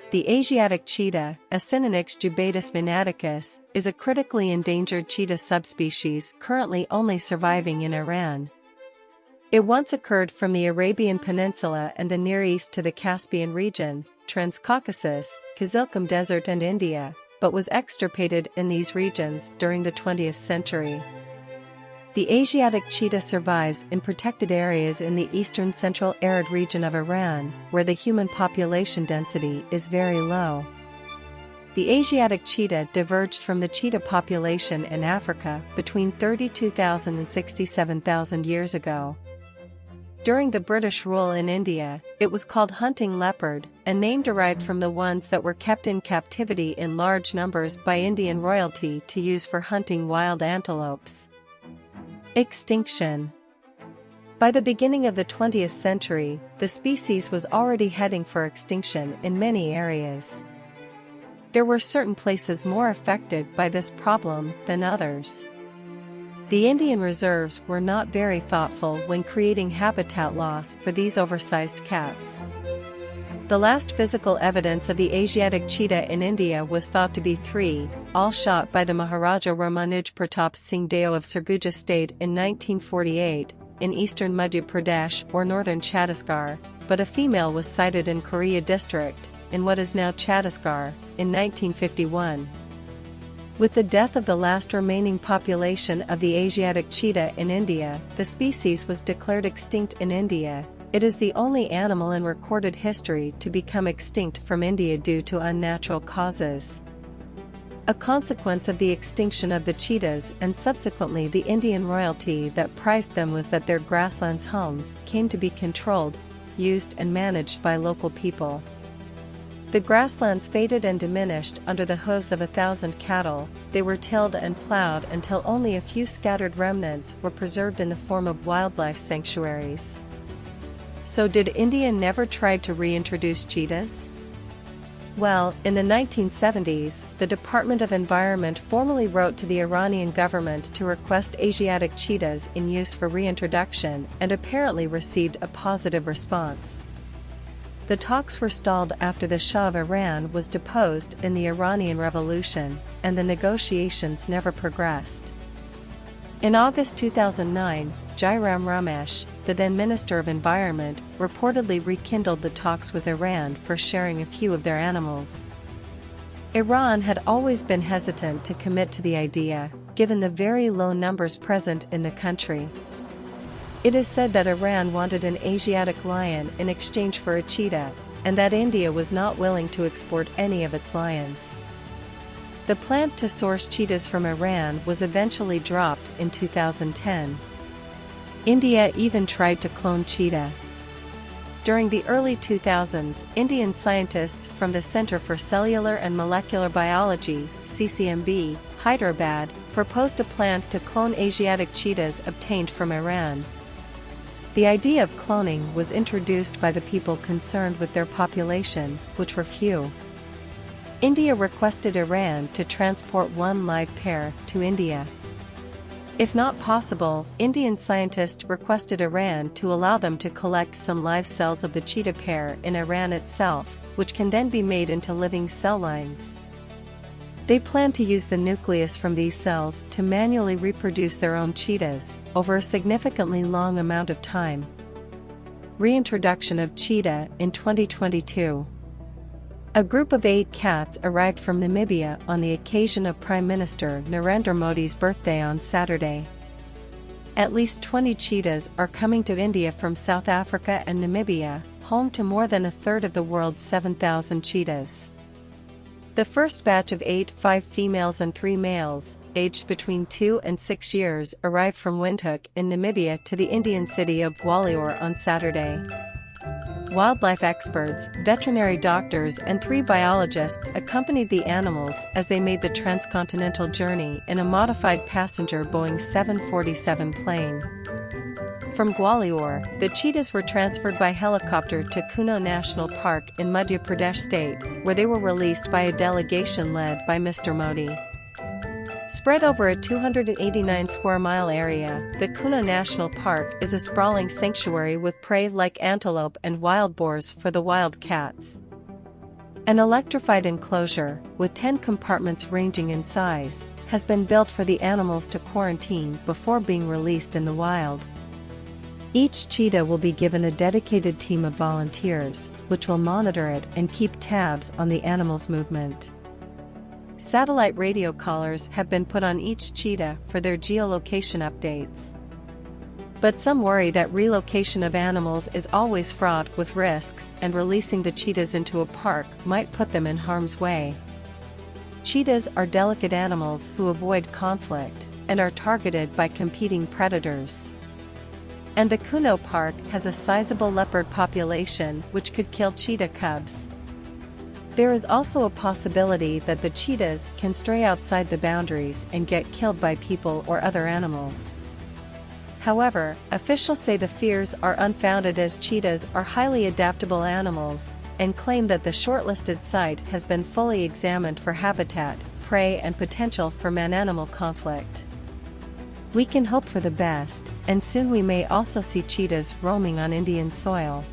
The Asiatic cheetah, Acinonyx jubatus venaticus, is a critically endangered cheetah subspecies currently only surviving in Iran. It once occurred from the Arabian Peninsula and the Near East to the Caspian region, Transcaucasus, Kizilkum Desert and India, but was extirpated in these regions during the 20th century. The Asiatic cheetah survives in protected areas in the eastern central arid region of Iran, where the human population density is very low. The Asiatic cheetah diverged from the cheetah population in Africa between 32,000 and 67,000 years ago. During the British rule in India, it was called hunting leopard, a name derived from the ones that were kept in captivity in large numbers by Indian royalty to use for hunting wild antelopes. Extinction. By the beginning of the 20th century, the species was already heading for extinction in many areas. There were certain places more affected by this problem than others. The Indian reserves were not very thoughtful when creating habitat loss for these oversized cats. The last physical evidence of the Asiatic cheetah in India was thought to be 3, all shot by the Maharaja Ramanuj Pratap Singh Deo of Sarguja state in 1948, in eastern Madhya Pradesh or northern Chhattisgarh, but a female was sighted in Korea district, in what is now Chhattisgarh, in 1951. With the death of the last remaining population of the Asiatic cheetah in India, the species was declared extinct in India. It is the only animal in recorded history to become extinct from India due to unnatural causes. A consequence of the extinction of the cheetahs and subsequently the Indian royalty that prized them was that their grasslands homes came to be controlled, used and managed by local people. The grasslands faded and diminished under the hooves of 1,000 cattle. They were tilled and plowed until only a few scattered remnants were preserved in the form of wildlife sanctuaries. So did India never try to reintroduce cheetahs? Well, in the 1970s, the Department of Environment formally wrote to the Iranian government to request Asiatic cheetahs in use for reintroduction and apparently received a positive response. The talks were stalled after the Shah of Iran was deposed in the Iranian Revolution, and the negotiations never progressed. In August 2009, Jairam Ramesh, the then Minister of Environment, reportedly rekindled the talks with Iran for sharing a few of their animals. Iran had always been hesitant to commit to the idea, given the very low numbers present in the country. It is said that Iran wanted an Asiatic lion in exchange for a cheetah, and that India was not willing to export any of its lions. The plan to source cheetahs from Iran was eventually dropped in 2010. India even tried to clone cheetah. During the early 2000s, Indian scientists from the Center for Cellular and Molecular Biology, CCMB, Hyderabad, proposed a plan to clone Asiatic cheetahs obtained from Iran. The idea of cloning was introduced by the people concerned with their population, which were few. India requested Iran to transport one live pair to India. If not possible, Indian scientists requested Iran to allow them to collect some live cells of the cheetah pair in Iran itself, which can then be made into living cell lines. They plan to use the nucleus from these cells to manually reproduce their own cheetahs, over a significantly long amount of time. Reintroduction of cheetah in 2022. A group of 8 cats arrived from Namibia on the occasion of Prime Minister Narendra Modi's birthday on Saturday. At least 20 cheetahs are coming to India from South Africa and Namibia, home to more than a third of the world's 7,000 cheetahs. The first batch of 8, 5 females and 3 males, aged between 2 and 6 years, arrived from Windhoek in Namibia to the Indian city of Gwalior on Saturday. Wildlife experts, veterinary doctors and 3 biologists accompanied the animals as they made the transcontinental journey in a modified passenger Boeing 747 plane. From Gwalior, the cheetahs were transferred by helicopter to Kuno National Park in Madhya Pradesh state, where they were released by a delegation led by Mr. Modi. Spread over a 289 square mile area, the Kuno National Park is a sprawling sanctuary with prey like antelope and wild boars for the wild cats. An electrified enclosure, with 10 compartments ranging in size, has been built for the animals to quarantine before being released in the wild. Each cheetah will be given a dedicated team of volunteers, which will monitor it and keep tabs on the animal's movement. Satellite radio collars have been put on each cheetah for their geolocation updates. But some worry that relocation of animals is always fraught with risks, and releasing the cheetahs into a park might put them in harm's way. Cheetahs are delicate animals who avoid conflict, and are targeted by competing predators. And the Kuno Park has a sizable leopard population which could kill cheetah cubs. There is also a possibility that the cheetahs can stray outside the boundaries and get killed by people or other animals. However, officials say the fears are unfounded, as cheetahs are highly adaptable animals, and claim that the shortlisted site has been fully examined for habitat, prey, and potential for man-animal conflict. We can hope for the best, and soon we may also see cheetahs roaming on Indian soil.